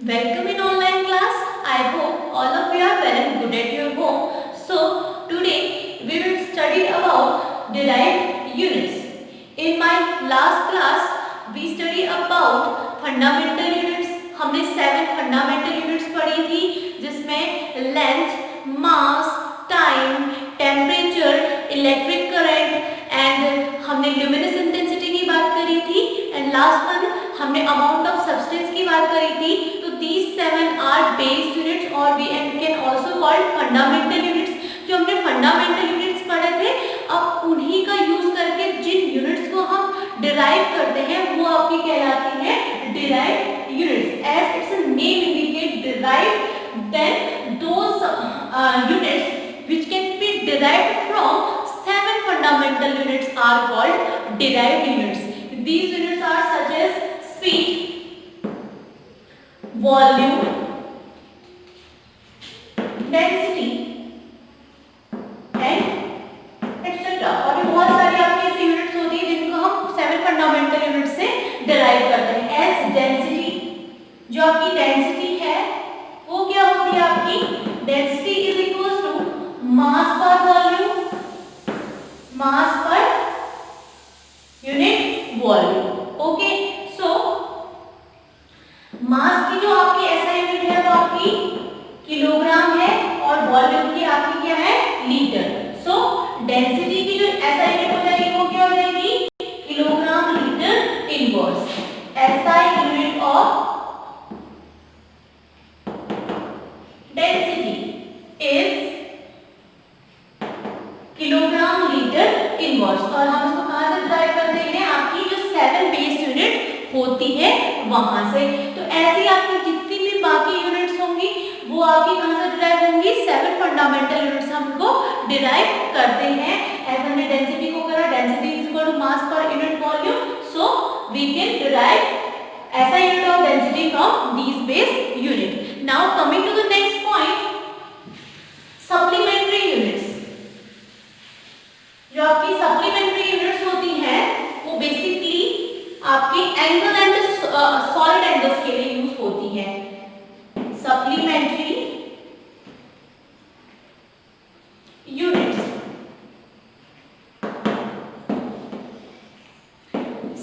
Welcome in online class. I hope all of you are well and good at your home. So today we will study about derived units. In my last class we study about fundamental units. हमने 7 fundamental units पढ़ी थी जिसमें length, mass, time, temperature, electric current and हमने luminous intensity की बात करी थी and last one हमने amount of substance की बात करी थी. तो these 7 are base units or we can also call fundamental units. जो हमने fundamental units पढ़े थे अब उन्हीं का यूज करके जिन यूनिट्स को हम डिराइव करते हैं वो आपकी कहलाती है derived units. As its name indicate derived, then those units which can be derived from 7 fundamental units are called derived units. These units are such as speed, volume, density and etc. और ये बहुत सारी आपकी ऐसी units होती है जिनको हम 7 फंडामेंटल यूनिट से डिराइव करते हैं. एज डेंसिटी, जो आपकी डेंसिटी है वो क्या होती है आपकी density is equal to mass per volume, mass पर unit volume. Okay, so mass की जो आपकी ऐसा यूनिट है वो आपकी किलोग्राम है और वॉल्यूम की आपकी क्या है लीटर. सो डेंसिटी की जो ऐसा यूनिट हो जाएगी वो क्या हो जाएगी किलोग्राम लीटर इनवर्स. ऐसा unit of density is kilogram litre inverse. और हम इसको कहां से डिराइव करते हैं आपकी जो 7 बेस यूनिट होती है वहां से. तो ऐसी आपकी जितनी भी बाकी यूनिट्स होंगी वो आपकी कहां से डिराइव होंगी 7 फंडामेंटल यूनिट्स हमको डिराइव करते हैं. ऐसे हमने डेंसिटी को करा, density is equal to mass पर unit volume. So we can derive ऐसा unit of density from these base unit. Now coming to the next point, supplementary units. जो आपकी सप्लीमेंट्री यूनिट्स होती हैं वो बेसिकली आपकी एंगल एंड सॉलिड एंगल्स के लिए यूज होती है. Supplementary units,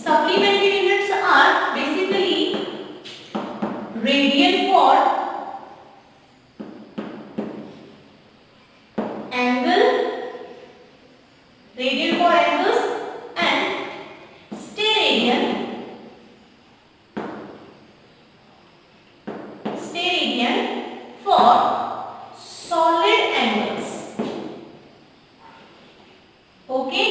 supplementary units are basically radian for angle, radian for angles and steradian for solid angles. Okay,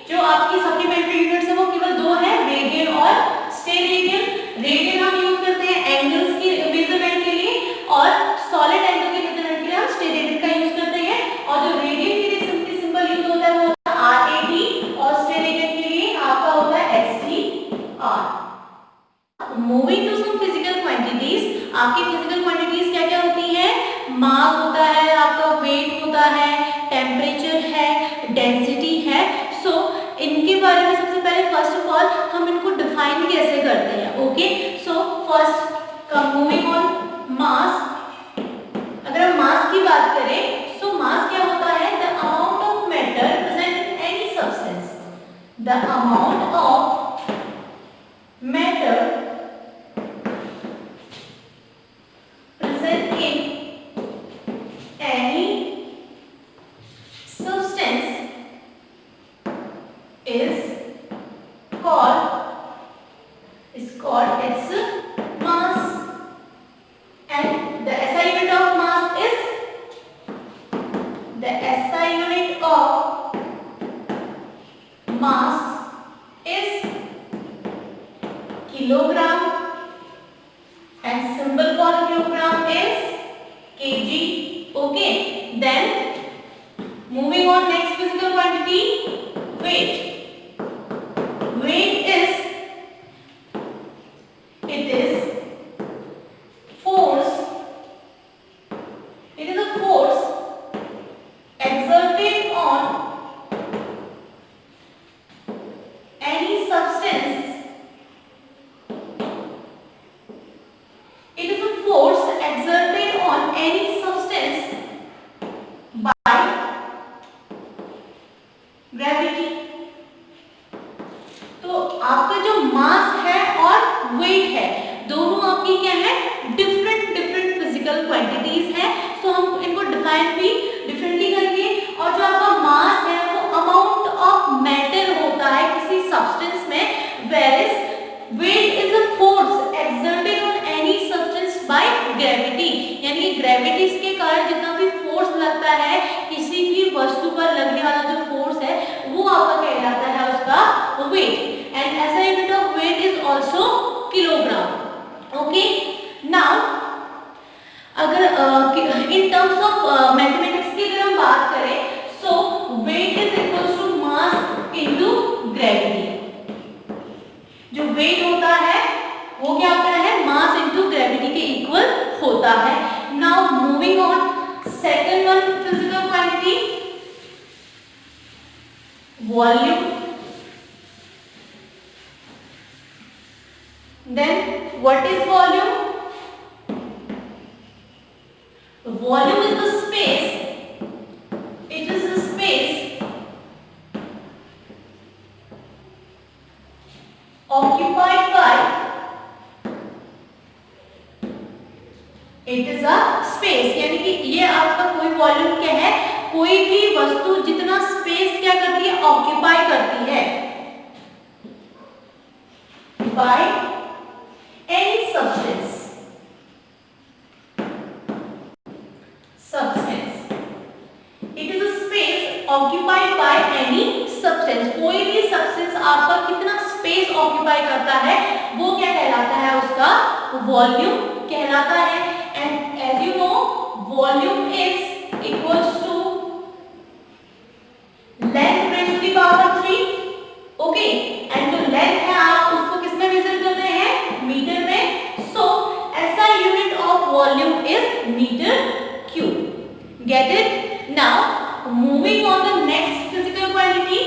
जो आपकी सप्लीमेंट्री यूनिट्स है वो केवल दो है, रेडियन और स्टेरेडियन. रेडियन हम यूज करते हैं एंगल्स की मेजरमेंट के लिए और सॉलिड एंगल के मेजरमेंट के लिए हम स्टेरेडियन का यूज करते हैं. और जो रेडियन के लिए सिंपल यूज होता है वो RAD और स्टेरेडियन के लिए आपका होता है STR. Moving to some physical quantities. आपकी फिजिकल क्वांटिटीज क्या क्या होती है, मास होता है, आपका वेट होता है, टेम्परेचर है, डेंसिटी है. सो इनके बारे में सबसे पहले फर्स्ट ऑफ ऑल हम इनको डिफाइन कैसे करते हैं. Okay, so first moving on मास. अगर हम मास की बात करें सो मास क्या होता है the amount of matter present in any substance. The amount of matter present in any substance is called its mass, and the SI unit of mass is kilogram and symbol for kilogram is kg. Okay, then moving on, next physical quantity, weight. Weight is force. It is a force exerted on any substance. It is a force any substance by gravity। तो आपका जो मास है और wait है दोनों आपकी क्या है, डिफरेंट डिफरेंट फिजिकल क्वांटिटीज है। सो हम इनको डिफाइन भी डिफरेंटली करेंगे। और जो आपका मास है वो अमाउंट ऑफ मैटर होता है किसी सब्सटेंस में, whereas weight is a force exerted on any substance by gravity। यानी ग्रेविटी के कारण जितना भी फोर्स लगता है किसी भी वस्तु पर लगने वाला जो फोर्स है वो आपका कहलाता है उसका weight. And SI unit of weight is also kilogram. Okay, now अगर इन टर्म्स ऑफ मैथमेटिक्स की अगर हम बात करें, so weight is equals to mass into gravity. जो वेट होता है वो क्या होता है, मास इनटू ग्रेविटी के इक्वल होता है। Now moving on, second one physical quantity volume. Then what is volume? Volume is the space, it is the space occupied by, it is a space। यानी कि ये आपका कोई वॉल्यूम क्या है, कोई भी वस्तु जितना स्पेस क्या करती है, ऑक्यूपाई करती है by any substance। It is a space occupied by any substance। कोई भी सब्सटेंस आपका कितना स्पेस ऑक्यूपाई करता है वो क्या कहलाता है, उसका वॉल्यूम कहलाता है। And as you know volume is equals to length raise to the power 3। Okay, and जो लेंथ है आप उसको किस में मेजर करते हैं, मीटर में। So SI unit of volume is metre cube. Get it? Now moving on the next physical quantity,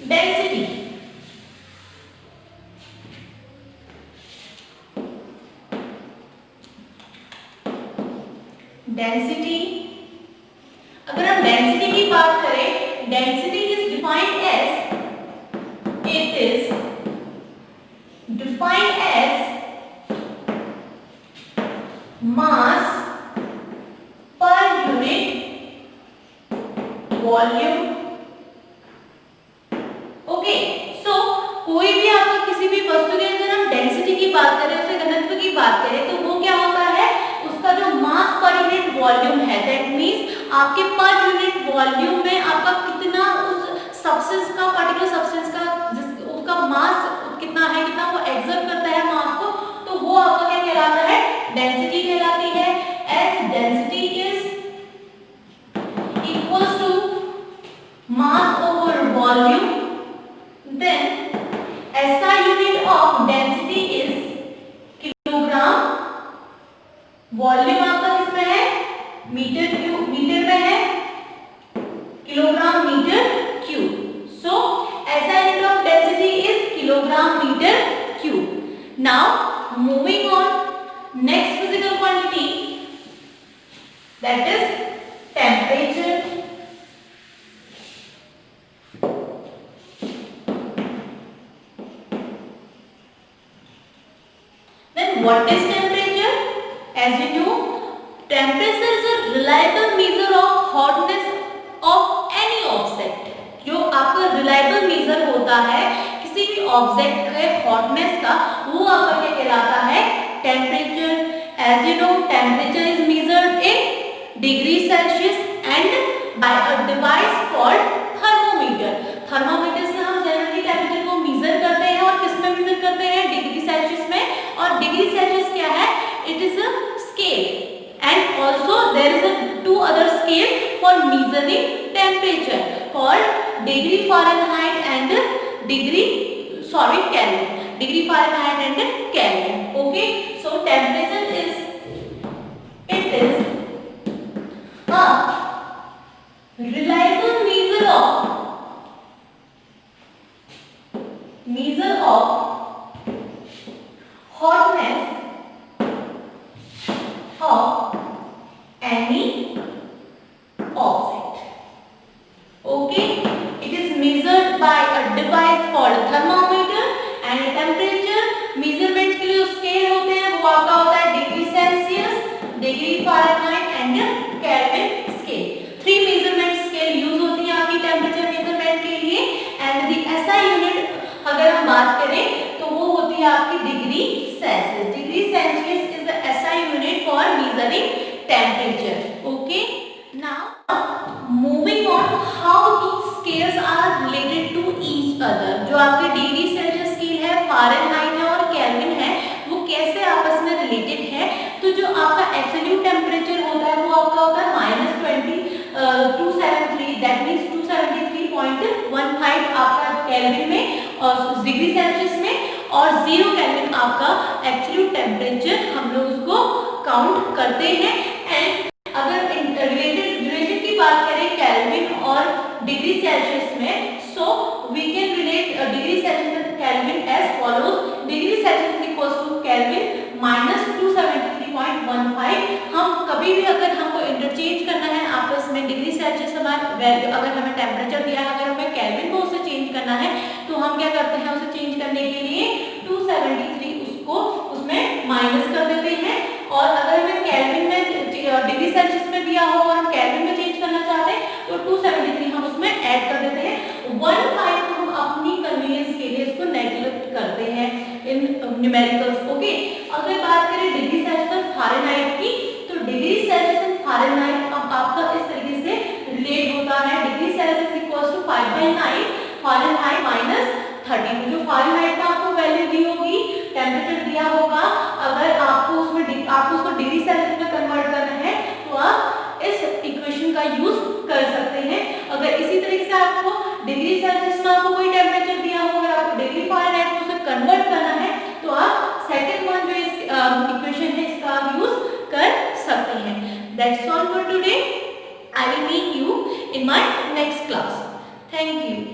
density। Density, अगर हम डेंसिटी की बात करें, density is defined as, it is defined as mass पर unit volume. Okay, सो कोई भी आपको किसी भी वस्तु के अंदर हम डेंसिटी की बात करें, उसके घनत्व की बात करें, तो वो क्या होता है, उसका जो मास पर यूनिट वॉल्यूम है, दैट मींस आपके पर यूनिट वॉल्यूम में आपका कितना उस सब्सटेंस का, पर्टिकुलर सब्सटेंस का उसका मास कितना है, कितना वो एक्सर्ट करता है मास को, तो वो आपका क्या कहलाता है, डेंसिटी कहलाती है। As density is equals to mass over volume, then SI unit of density is kilogram. Volume आपका किसमें है, मीटर क्यूब, मीटर में है, kilogram metre cube. So SI unit of density is kilogram metre cube. Now moving on, next physical quantity, that is temperature। Then what is temperature? As you know, temperature is a reliable measure of hotness of any object। जो आपका reliable measure होता है किसी भी object के hotness का, वो आपका क्या कहलाता है, temperature. As you know, temperature is measured in degree Celsius and by a device called thermometer. Thermometer से हम जनरली टेम्परेचर को मेजर करते हैं, और किस में मेजर करते हैं, डिग्री सेल्सियस में। और डिग्री सेल्सियस क्या है, it is a scale, and also there is a to other scale for measuring temperature called degree Fahrenheit and degree Kelvin. Degree Fahrenheit and Kelvin. Okay, so temperature is, it is a reliable measure of hotness of Fahrenheit आपका Kelvin में और degree Celsius में, और 0 kelvin आपका absolute temperature हम लोग उसको count करते हैं। एंड अगर रिलेशन की बात करें केल्विन और डिग्री सेल्सियस में, so we can relate degree Celsius with Kelvin as follows. Degree Celsius equals to Kelvin minus 273.15। हम कभी भी अगर हमको इंटरचेंज करना है आपस में डिग्री सेल्सियस हमारा वैल्यू, अगर हमें टेम्परेचर दिया है, अगर हमें केल्विन को उससे चेंज करना है तो हम क्या करते हैं, उसे चेंज करने के लिए 273 उसको उसमें माइनस कर देते हैं। और अगर हमें केल्विन में डिग्री सेल्सियस में दिया हो और हम केल्विन में चेंज करना चाहते हैं तो 273 हम उसमें ऐड कर देते हैं। 15 को हम अपनी कन्वीनियंस के लिए इसको नेगलेक्ट करते हैं इन न्यूमेरिकल्स। ओके, अगर बात करें डिग्री सेल्सियस फ़ारेनहाइट की, तो डिग्री सेल्सियस फ़ारेनहाइट अब आपका इस तरीके से रिलेट होता है। Degree Celsius equals to 5.9 Fahrenheit minus 30। जो फ़ारेनहाइट में आपको वैल्यू दी होगी, टेम्परेचर दिया होगा, अगर आपको उसमें आपको उसको डिग्री सेल्सियस में कन्वर्ट करना है तो आप इस इक्वेशन का यूज कर सकते हैं। अगर इसी तरीके से आपको डिग्री सेल्सियस में आपको कोई टेम्परेचर दिया हो, अगर आपको डिग्री फ़ारेनहाइट में उसे कन्वर्ट करना है तो आप सेकंड वन जो इक्वेशन है इसका आप यूज कर सकते हैं। That's all for today. I will meet you in my next class. Thank you.